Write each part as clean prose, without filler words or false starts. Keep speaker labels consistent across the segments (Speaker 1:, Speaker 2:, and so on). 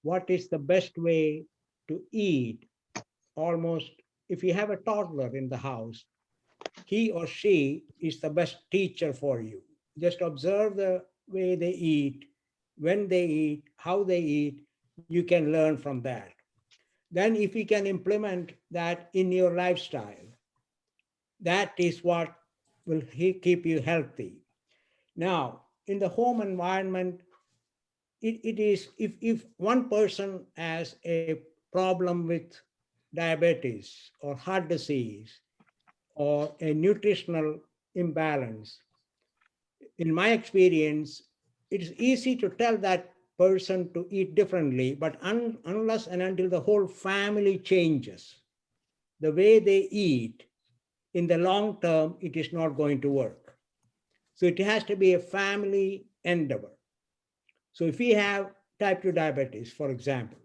Speaker 1: what is the best way to eat. Almost, if you have a toddler in the house, he or she is the best teacher for you. Just observe the way they eat, when they eat, how they eat. You can learn from that. Then, if you can implement that in your lifestyle, that is what will keep you healthy. Now, in the home environment, it is if one person has a problem with diabetes or heart disease or a nutritional imbalance, in my experience, it is easy to tell that person to eat differently, but unless and until the whole family changes the way they eat, in the long term, it is not going to work. So it has to be a family endeavor. So if we have type 2 diabetes, for example,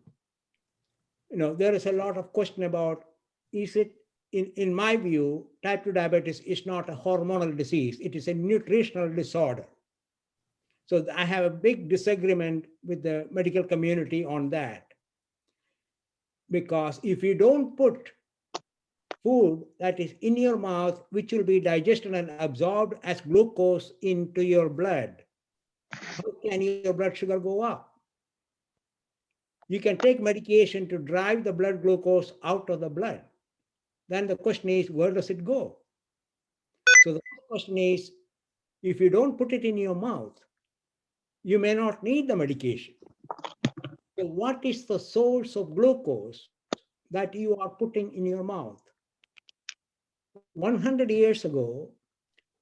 Speaker 1: there is a lot of question about, is it, in my view, type 2 diabetes is not a hormonal disease, it is a nutritional disorder. So I have a big disagreement with the medical community on that. Because if you don't put food that is in your mouth, which will be digested and absorbed as glucose into your blood, how can your blood sugar go up? You can take medication to drive the blood glucose out of the blood. Then the question is, where does it go? So the question is, if you don't put it in your mouth, you may not need the medication. So what is the source of glucose that you are putting in your mouth? 100 years ago,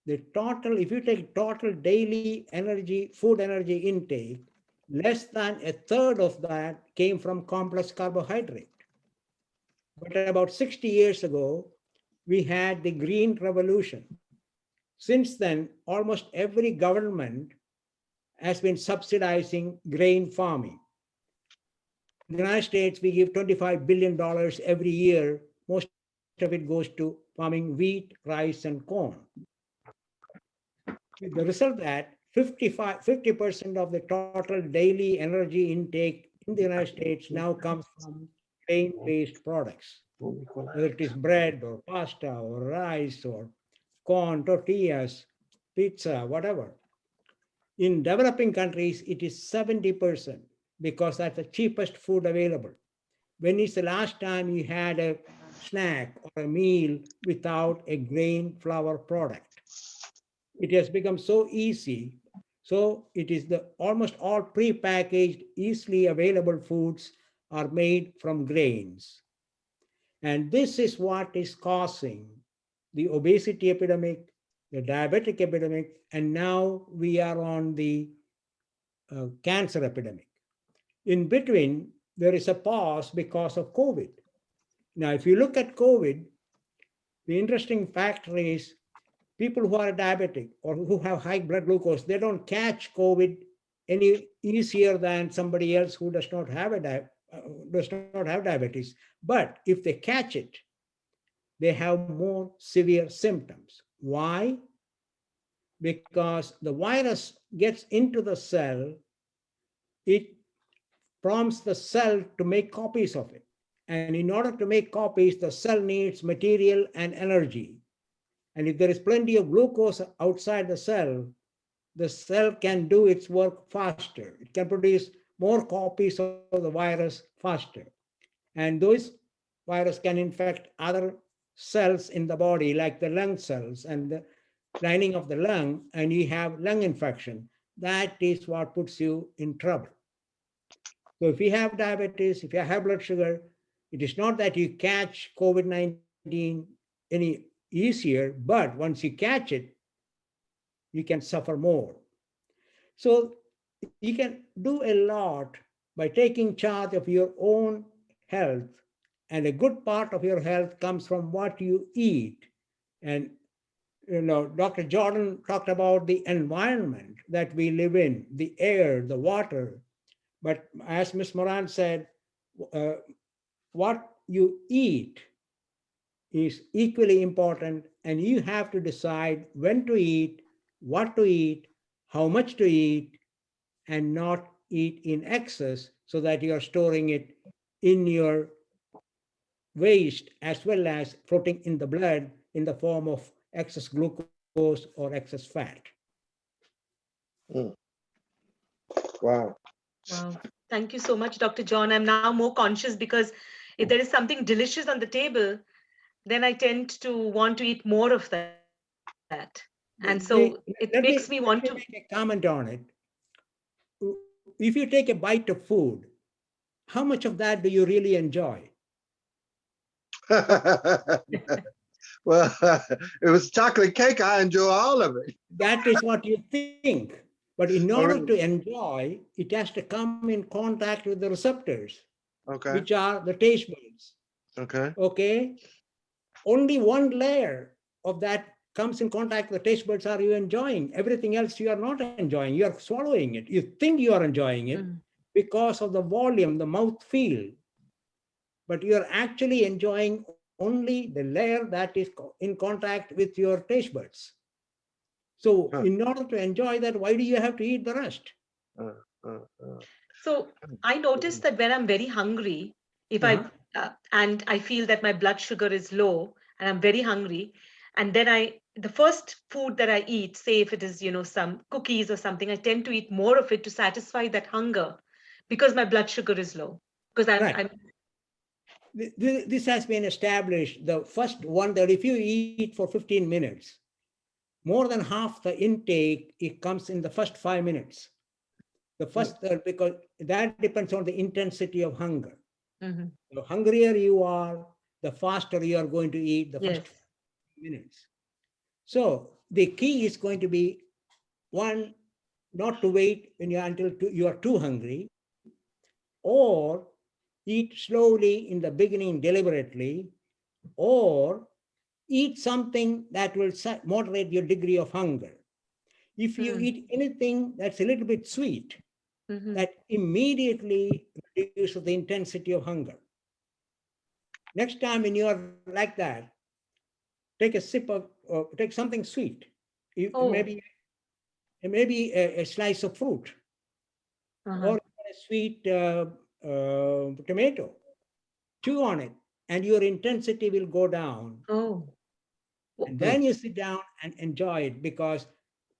Speaker 1: the total, if you take total daily energy, food energy intake, less than a third of that came from complex carbohydrate. But about 60 years ago, we had the Green Revolution. Since then, almost every government has been subsidizing grain farming. In the United States, we give $25 billion every year. Most of it goes to farming wheat, rice, and corn. With the result that 50% of the total daily energy intake in the United States now comes from grain-based products, whether it is bread or pasta or rice or corn, tortillas, pizza, whatever. In developing countries, it is 70% because that's the cheapest food available. When is the last time you had a snack or a meal without a grain flour product? It has become so easy. So it is the almost all pre-packaged, easily available foods are made from grains. And this is what is causing the obesity epidemic, the diabetic epidemic, and now we are on the cancer epidemic. In between, there is a pause because of COVID. Now, if you look at COVID, the interesting factor is people who are diabetic or who have high blood glucose, they don't catch COVID any easier than somebody else who does not have diabetes. But if they catch it, they have more severe symptoms. Why? Because the virus gets into the cell, it prompts the cell to make copies of it. And in order to make copies, the cell needs material and energy. And if there is plenty of glucose outside the cell can do its work faster. It can produce more copies of the virus faster. And those virus can infect other cells in the body, like the lung cells and the lining of the lung, and you have lung infection. That is what puts you in trouble. So if you have diabetes, if you have blood sugar, it is not that you catch COVID-19 any easier, but once you catch it, you can suffer more. So you can do a lot by taking charge of your own health. And a good part of your health comes from what you eat. And Dr. Jordan talked about the environment that we live in, the air, the water. But as Ms. Moran said, what you eat is equally important, and you have to decide when to eat, what to eat, how much to eat, and not eat in excess so that you are storing it in your waste as well as floating in the blood in the form of excess glucose or excess fat.
Speaker 2: Mm. Wow.
Speaker 3: Wow. Thank you so much, Dr. John. I'm now more conscious because if there is something delicious on the table, then I tend to want to eat more of that. And so it makes me want to.
Speaker 1: Let me make a comment on it. If you take a bite of food, how much of that do you really enjoy?
Speaker 2: Well, it was chocolate cake. I enjoy all of it.
Speaker 1: That is what you think. But in order to
Speaker 2: Okay.
Speaker 1: enjoy, it has to come in contact with the receptors, which
Speaker 2: Okay.
Speaker 1: are the taste buds.
Speaker 2: Okay.
Speaker 1: Okay? Only one layer of that comes in contact with the taste buds are you enjoying. Everything else you are not enjoying. You are swallowing it. You think you are enjoying it
Speaker 3: Mm.
Speaker 1: because of the volume, the mouth feel, but you are actually enjoying only the layer that is in contact with your taste buds. So,
Speaker 2: Huh.
Speaker 1: in order to enjoy that, why do you have to eat the rest?
Speaker 2: Uh, uh, uh.
Speaker 3: So I noticed that when I'm very hungry, if I
Speaker 1: Uh-huh.
Speaker 3: and I feel that my blood sugar is low and I'm very hungry, and then the first food that I eat, say if it is, some cookies or something, I tend to eat more of it to satisfy that hunger because my blood sugar is low. Because
Speaker 1: Right.
Speaker 3: I'm
Speaker 1: This has been established. The first one that if you eat for 15 minutes, more than half the intake it comes in the first 5 minutes. The
Speaker 2: Hmm.
Speaker 1: first because that depends on the intensity of hunger.
Speaker 3: Mhm.
Speaker 1: The hungrier you are, the faster you are going to eat the first
Speaker 3: Yes.
Speaker 1: minutes. So the key is going to be one, not to wait when you until you are too hungry, or eat slowly in the beginning deliberately, or eat something that will moderate your degree of hunger. If you
Speaker 3: Mm.
Speaker 1: eat anything that's a little bit sweet,
Speaker 3: Mhm.
Speaker 1: that immediately reduces the intensity of hunger. Next time when you are like that, take a sip of, or take something sweet.
Speaker 3: Oh.
Speaker 1: Maybe a slice of fruit
Speaker 3: Uh-huh.
Speaker 1: or a sweet tomato. Chew on it, and your intensity will go down.
Speaker 3: Oh.
Speaker 1: And
Speaker 2: Hmm.
Speaker 1: then you sit down and enjoy it because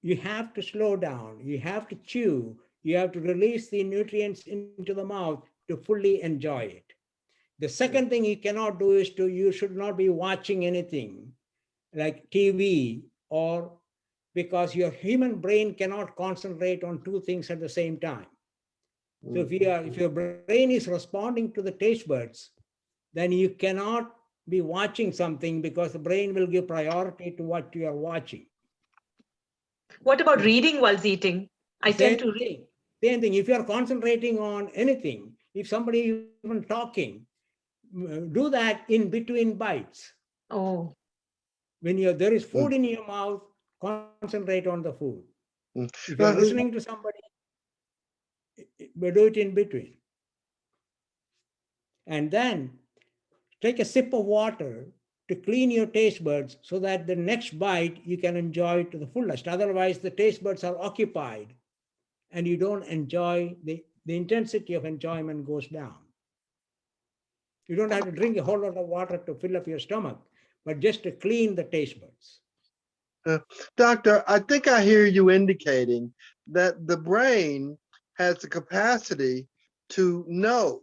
Speaker 1: you have to slow down, you have to chew, you have to release the nutrients into the mouth to fully enjoy it. The second thing you cannot do is you should not be watching anything like TV, or because your human brain cannot concentrate on two things at the same time. So
Speaker 2: Hmm.
Speaker 1: if your brain is responding to the taste buds, then you cannot be watching something because the brain will give priority to what you are watching.
Speaker 3: What about reading while eating? I tend
Speaker 1: Same
Speaker 3: to read.
Speaker 1: thing. Same thing. If you are concentrating on anything, if somebody even talking, do that in between bites.
Speaker 3: Oh.
Speaker 1: When there is
Speaker 2: Hmm.
Speaker 1: food in your mouth, concentrate on the food.
Speaker 2: Hmm.
Speaker 1: If you're
Speaker 2: Well,
Speaker 1: listening to somebody, do it in between. And then take a sip of water to clean your taste buds so that the next bite you can enjoy to the fullest. Otherwise, the taste buds are occupied and you don't enjoy the intensity of enjoyment goes down. You don't have to drink a whole lot of water to fill up your stomach, but just to clean the taste buds.
Speaker 2: Uh, Doctor, I think I hear you indicating that the brain has the capacity to know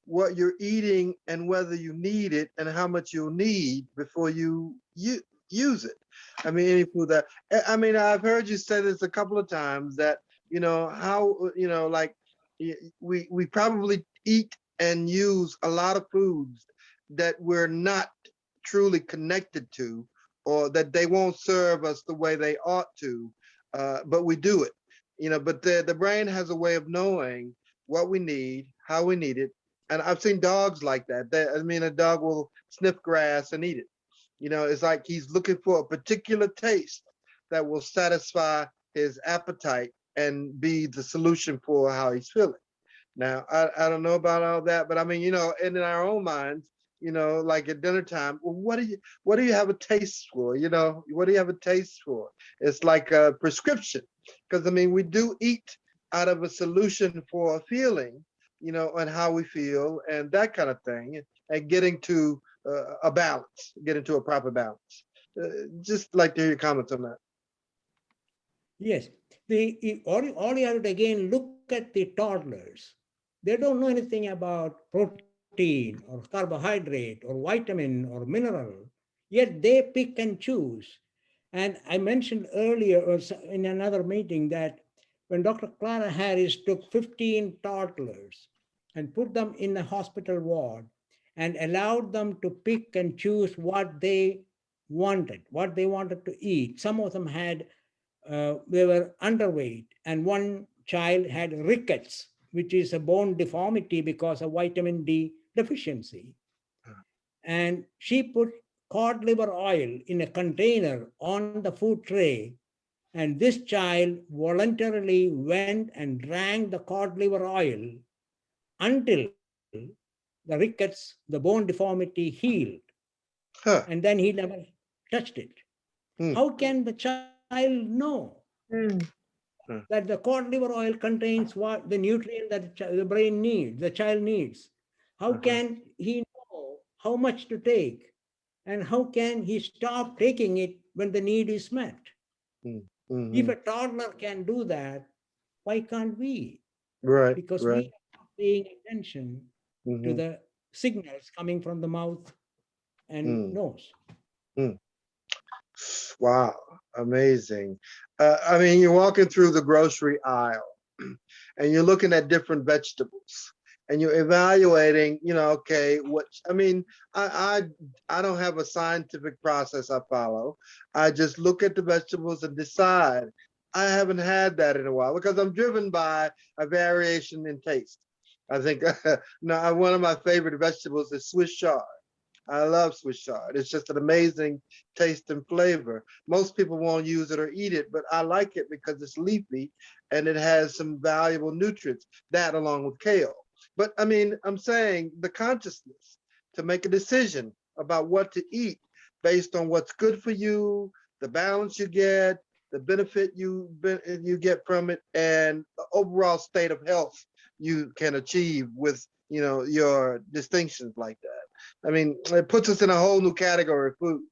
Speaker 2: what you're eating and whether you need it and how much you'll need before you use it. I mean, any food that I mean, I've heard you say this a couple of times that how like we probably eat and use a lot of foods that we're not truly connected to, or that they won't serve us the way they ought to, but we do it. But the brain has a way of knowing what we need, how we need it. And I've seen dogs like that. I mean, a dog will sniff grass and eat it. It's like he's looking for a particular taste that will satisfy his appetite and be the solution for how he's feeling. Now, I don't know about all that, but I mean, and in our own minds, like at dinner time, well, what do you have a taste for? What do you have a taste for? It's like a prescription, because I mean, we do eat out of a solution for a feeling, and how we feel and that kind of thing, and getting to a balance, getting to a proper balance. Just like to hear your comments on that.
Speaker 1: Yes, all you have to again look at the toddlers. They don't know anything about protein or carbohydrate or vitamin or mineral, yet they pick and choose. And I mentioned earlier or in another meeting that when Dr. Clara Harris took 15 toddlers and put them in a hospital ward and allowed them to pick and choose what they wanted to eat. Some of them had they were underweight, and one child had rickets, which is a bone deformity because of vitamin D deficiency. And she put cod liver oil in a container on the food tray, and this child voluntarily went and drank the cod liver oil until the rickets, the bone deformity healed,
Speaker 2: Huh.
Speaker 1: and then he never touched it.
Speaker 2: Hmm.
Speaker 1: How can the child know
Speaker 3: Mm.
Speaker 2: Huh.
Speaker 1: that the cod liver oil contains what the nutrient that the brain needs, the child needs? How
Speaker 2: Uh-huh.
Speaker 1: can he know how much to take? And how can he stop taking it when the need is met?
Speaker 2: Hmm.
Speaker 1: If
Speaker 2: Mm-hmm.
Speaker 1: a toddler can do that, why can't we?
Speaker 2: Right.
Speaker 1: Because
Speaker 2: Right.
Speaker 1: we are not paying attention to
Speaker 2: Mm-hmm.
Speaker 1: the signals coming from the mouth and
Speaker 2: Mm.
Speaker 1: nose.
Speaker 2: Mm. Wow, amazing. I mean, you're walking through the grocery aisle and you're looking at different vegetables and you're evaluating, okay, I mean, I don't have a scientific process I follow. I just look at the vegetables and decide. I haven't had that in a while because I'm driven by a variation in taste. I think no, one of my favorite vegetables is Swiss chard. I love Swiss chard. It's just an amazing taste and flavor. Most people won't use it or eat it, but I like it because it's leafy and it has some valuable nutrients, that along with kale. But I mean, I'm saying the consciousness to make a decision about what to eat based on what's good for you, the balance you get, the benefit you get from it, and the overall state of health you can achieve with your distinctions like that. I mean, it puts us in a whole new category of food,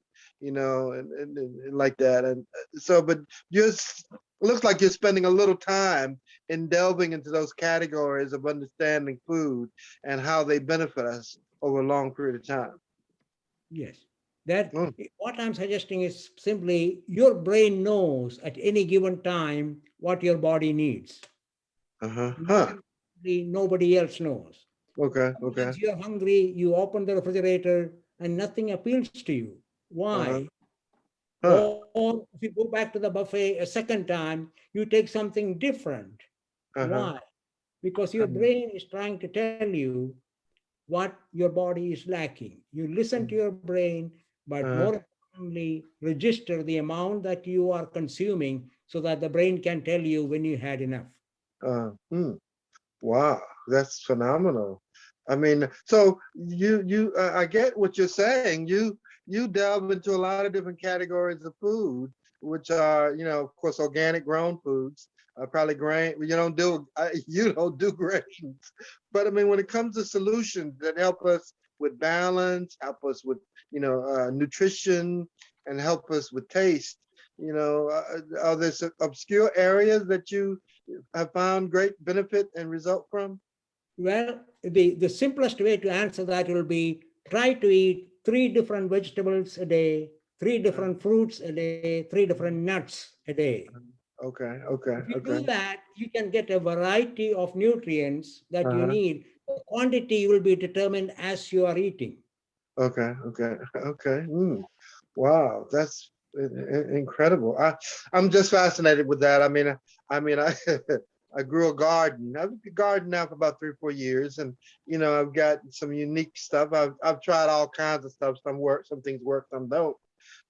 Speaker 2: and like that. And so, but just looks like you're spending a little time in delving into those categories of understanding food and how they benefit us over a long period of time.
Speaker 1: Yes. That
Speaker 2: Mm,
Speaker 1: what I'm suggesting is simply your brain knows at any given time what your body needs.
Speaker 2: uh-huh.
Speaker 1: More
Speaker 2: Huh.
Speaker 1: importantly, nobody else knows.
Speaker 2: Okay. Okay.
Speaker 1: Sometimes you're hungry, you open the refrigerator and nothing appeals to you. Why?
Speaker 2: Uh-huh. Huh.
Speaker 1: Or if you go back to the buffet a second time, you take something different.
Speaker 2: Uh-huh.
Speaker 1: Why? Because your
Speaker 2: Uh-huh.
Speaker 1: brain is trying to tell you what your body is lacking. You listen to your brain, but
Speaker 2: Uh-huh.
Speaker 1: more importantly, register the amount that you are consuming so that the brain can tell you when you had enough.
Speaker 2: Hmm. Wow, that's phenomenal. I mean, so I get what you're saying. You delve into a lot of different categories of food, which are, of course, organic grown foods, probably grain. You don't do grains, but I mean, when it comes to solutions that help us with balance, help us with, nutrition, and help us with taste, are there some obscure areas that you have found great benefit and result from?
Speaker 1: Well, the simplest way to answer that will be try to eat three different vegetables a day, three
Speaker 2: Uh,
Speaker 1: different fruits a day, three different
Speaker 2: mhm.
Speaker 1: nuts a day.
Speaker 2: Okay, okay,
Speaker 1: If you do
Speaker 2: okay.
Speaker 1: that, you can get a variety of nutrients that you
Speaker 2: Uh-huh.
Speaker 1: need. The quantity will be determined as you are eating.
Speaker 2: Okay, okay, okay. Wow, that's incredible. I'm just fascinated with that. I I grew a garden. I've been gardening now for about 3 or 4 years, and I've got some unique stuff. I've tried all kinds of stuff. Some work, some things work, some don't.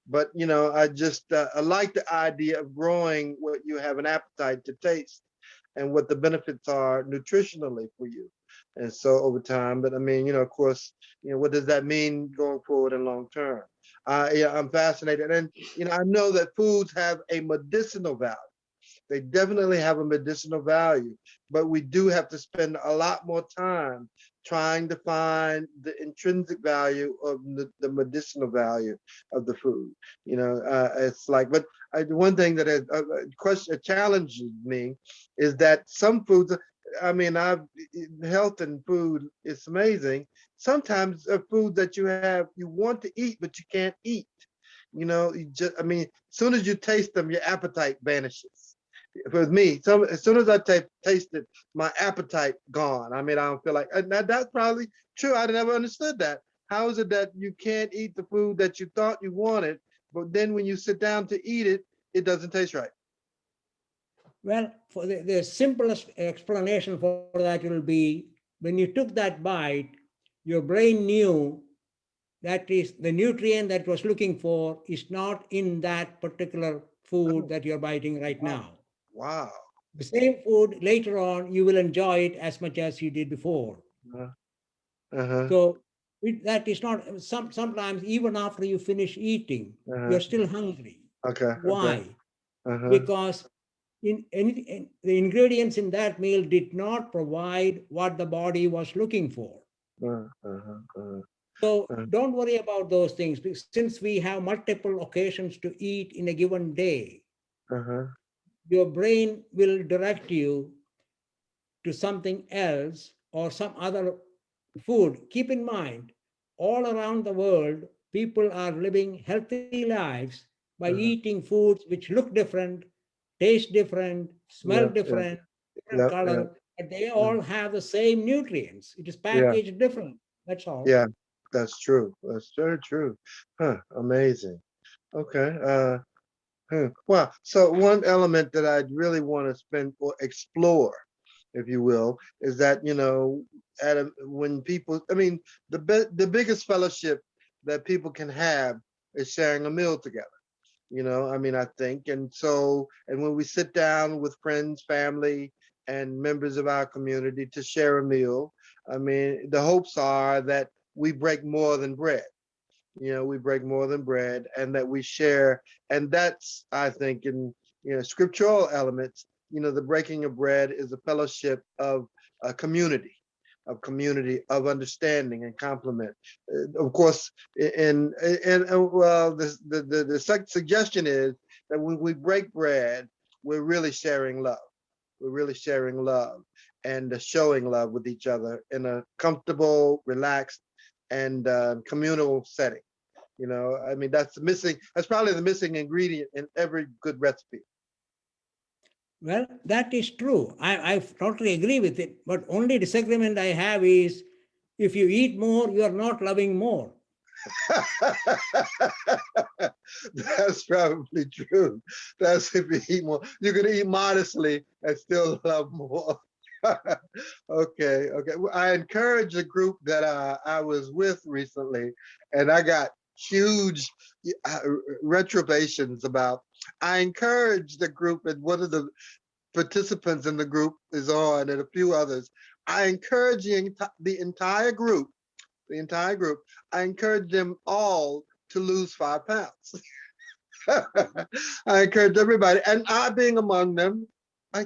Speaker 2: But I like the idea of growing what you have an appetite to taste and what the benefits are nutritionally for you. And so over time, but I mean, of course, what does that mean going forward and long term? Yeah, I'm fascinated. And I know that foods have a medicinal value. They definitely have a medicinal value, but we do have to spend a lot more time trying to find the intrinsic value of the medicinal value of the food. You know, it's like, but one thing that has challenges me is that some foods, I mean, health and food is amazing. Sometimes a food that you want to eat, but you can't eat. You know, I mean, as soon as you taste them, your appetite vanishes. For me, as soon as I taste it, my appetite gone. I mean, I don't feel like that's probably true. I never understood that. How is it that you can't eat the food that you thought you wanted, but then when you sit down to eat it, it doesn't taste right?
Speaker 1: Well, for the simplest explanation for that will be when you took that bite, your brain knew that is the nutrient that was looking for is not in that particular food
Speaker 2: Oh,
Speaker 1: that you're biting right
Speaker 2: wow.
Speaker 1: now.
Speaker 2: Wow.
Speaker 1: The same food later on, you will enjoy it as much as you did before.
Speaker 2: Uh-huh. Uh-huh.
Speaker 1: So that is not, sometimes even after you finish eating,
Speaker 2: Uh-huh.
Speaker 1: you're still hungry.
Speaker 2: Okay. Okay.
Speaker 1: Why?
Speaker 2: Uh-huh.
Speaker 1: Because the ingredients in that meal did not provide what the body was looking for.
Speaker 2: Uh-huh.
Speaker 1: So
Speaker 2: Uh-huh.
Speaker 1: don't worry about those things. Since we have multiple occasions to eat in a given day,
Speaker 2: Uh-huh.
Speaker 1: your brain will direct you to something else or some other food. Keep in mind, all around the world, people are living healthy lives by
Speaker 2: Uh-huh.
Speaker 1: eating foods which look different, taste different, smell
Speaker 2: Yeah. Yeah.
Speaker 1: different, different
Speaker 2: Yeah. Yeah.
Speaker 1: color, but they
Speaker 2: Yeah.
Speaker 1: all have the same nutrients. It is
Speaker 2: Yeah.
Speaker 1: packaged different. That's all.
Speaker 2: Yeah. That's true. That's very true. Huh. Amazing. Okay. Well, so one element that I'd really want to spend or explore, if you will, is that, you know, when people, I mean, the biggest fellowship that people can have is sharing a meal together. You know, I mean, I think, and so, and when we sit down with friends, family, and members of our community to share a meal, I mean, the hopes are that we break more than bread. You know, we break more than bread, and that we share. And that's, I think, in, you know, scriptural elements, you know, the breaking of bread is a fellowship of a community, of understanding and complement. Of course, well, the suggestion is that when we break bread, we're really sharing love. We're really sharing love and showing love with each other in a comfortable, relaxed, and communal setting. You know, I mean, that's probably the missing ingredient in every good recipe.
Speaker 1: Well, that is true. I totally agree with it. But only disagreement I have is if you eat more, you are not loving more.
Speaker 2: That's probably true. That's if you eat more. You can eat modestly and still love more. Okay, okay. Well, I encourage a group that I was with recently, and I got huge uh, retrobations about. I encouraged the group, and one of the participants in the group is on, and a few others. I encourage the the entire group, I encourage them all to lose 5 pounds. I encourage everybody, and I being among them.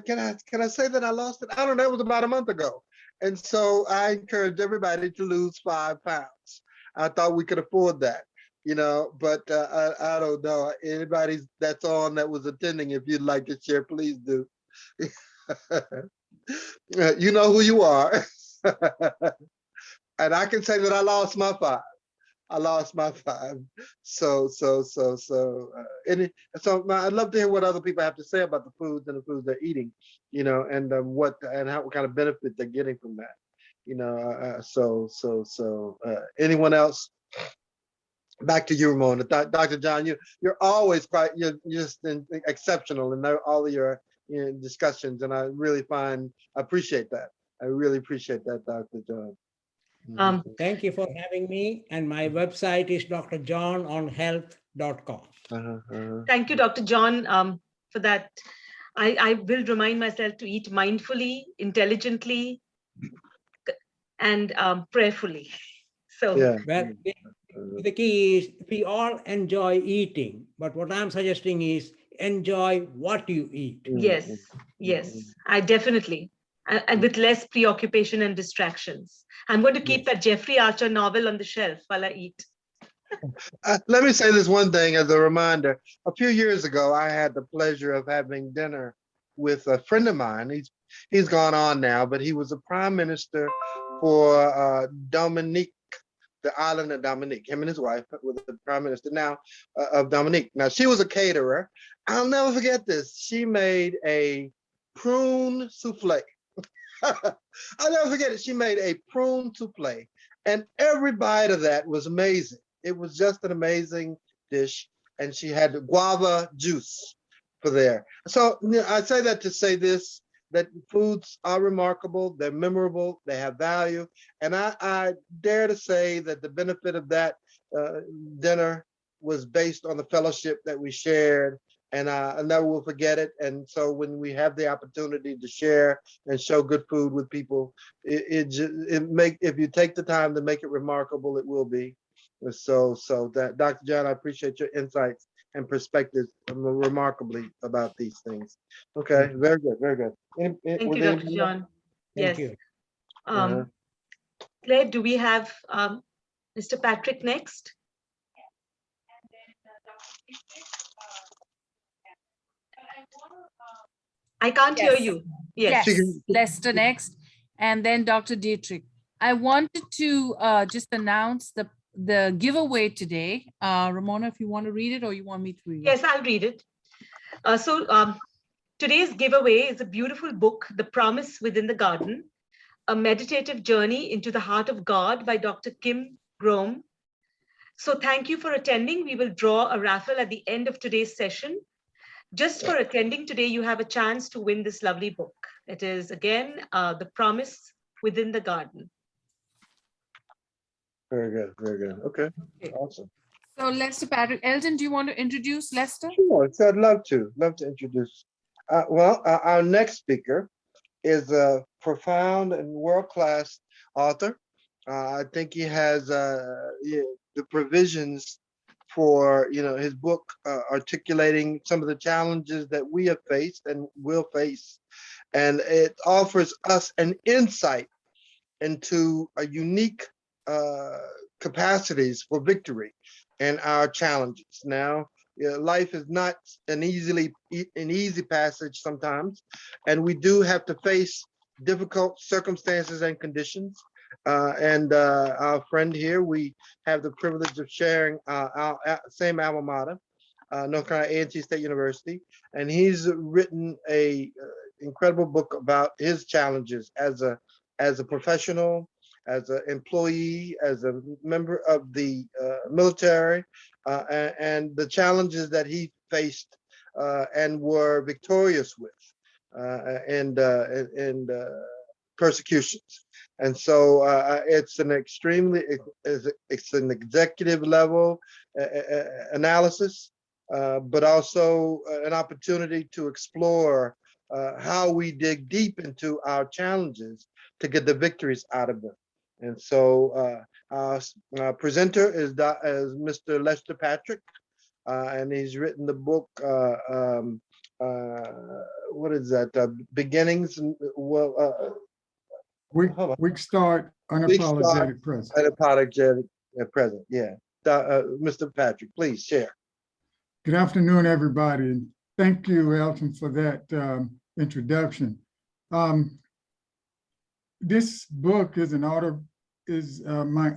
Speaker 2: Can I say that I lost it? I don't know. It was about a month ago, and so I encourage everybody to lose 5 pounds. I thought we could afford that, you know, but I don't know. Anybody that's on that was attending, if you'd like to share, please do. You know who you are, and I can say that I lost my 5. I lost my 5. I'd love to hear what other people have to say about the foods and the foods they're eating, you know, and what kind of benefit they're getting from that, you know. Anyone else? Back to you, Ramona. Dr. John, you're always you're just exceptional in all of your, you know, discussions, and I really appreciate that. I really appreciate that, Dr. John.
Speaker 3: Um,
Speaker 2: Mhm.
Speaker 1: Thank you for having me. And my website is drjohnonhealth.com.
Speaker 2: Uh-huh, uh-huh.
Speaker 3: Thank you, Dr. John, for that. I will remind myself to eat mindfully, intelligently, and prayerfully. So,
Speaker 2: Yeah.
Speaker 1: Well,
Speaker 2: Uh-huh.
Speaker 1: the key is we all enjoy eating, but what I'm suggesting is enjoy what you eat.
Speaker 3: Yes, yes, I definitely. And with less preoccupation and distractions. I'm going to keep that Jeffrey Archer novel on the shelf while I eat.
Speaker 2: Let me say this one thing as a reminder. A few years ago, I had the pleasure of having dinner with a friend of mine. He's gone on now, but he was a prime minister for Dominique, the island of Dominique. Him and his wife were the prime minister now of Dominique. Now, she was a caterer. I'll never forget this. She made a prune souffle. I'll never forget it. She made a prune souffle, and every bite of that was amazing. It was just an amazing dish, and she had the guava juice for there. So I say that to say this, that foods are remarkable, they're memorable, they have value, and I dare to say that the benefit of that dinner was based on the fellowship that we shared, and I never will forget it. And so when we have the opportunity to share and show good food with people, if you take the time to make it remarkable, it will be. So that, Dr. John, I appreciate your insights and perspectives remarkably about these things. Okay, very good, very good.
Speaker 3: Thank you, Dr. John.
Speaker 1: Thank
Speaker 3: Yes.
Speaker 1: you.
Speaker 3: Claire, do we have Mr. Patrick next? I can't hear
Speaker 4: Yes.
Speaker 3: you. Yes.
Speaker 4: Yes, Lester next, and then Dr. Dietrich. I wanted to just announce the giveaway today. Ramona, if you want to read it, or you want me to read it?
Speaker 3: Yes, I'll read it. Today's giveaway is a beautiful book, The Promise Within the Garden, a meditative journey into the heart of God by Dr. Kim Grome. So thank you for attending. We will draw a raffle at the end of today's session. Just for attending today, you have a chance to win this lovely book. It is, again, The Promise Within the Garden.
Speaker 2: Very good, very good. Okay, awesome.
Speaker 4: So Lester, Patrick, Elton, do you want to introduce Lester?
Speaker 2: Sure, so I'd love to introduce. Our next speaker is a profound and world-class author. I think he has the provisions for his book articulating some of the challenges that we have faced and will face, and it offers us an insight into a unique capacities for victory and our challenges. Now, life is not an easy passage sometimes, and we do have to face difficult circumstances and conditions. Our friend here, we have the privilege of sharing our same alma mater, North Carolina A&T State University, and he's written a incredible book about his challenges as a professional, as an employee, as a member of the military, and the challenges that he faced and were victorious with, and persecutions. And so it's an executive level analysis, but also an opportunity to explore how we dig deep into our challenges to get the victories out of them. And so our presenter is Mr. Lester Patrick, and he's written the book, what is that? Beginnings,
Speaker 5: Weak Start, Unapologetic Present.
Speaker 2: Unapologetic present, yeah. Mr. Patrick, please share.
Speaker 5: Good afternoon, everybody, and thank you, Elton, for that introduction. This book is my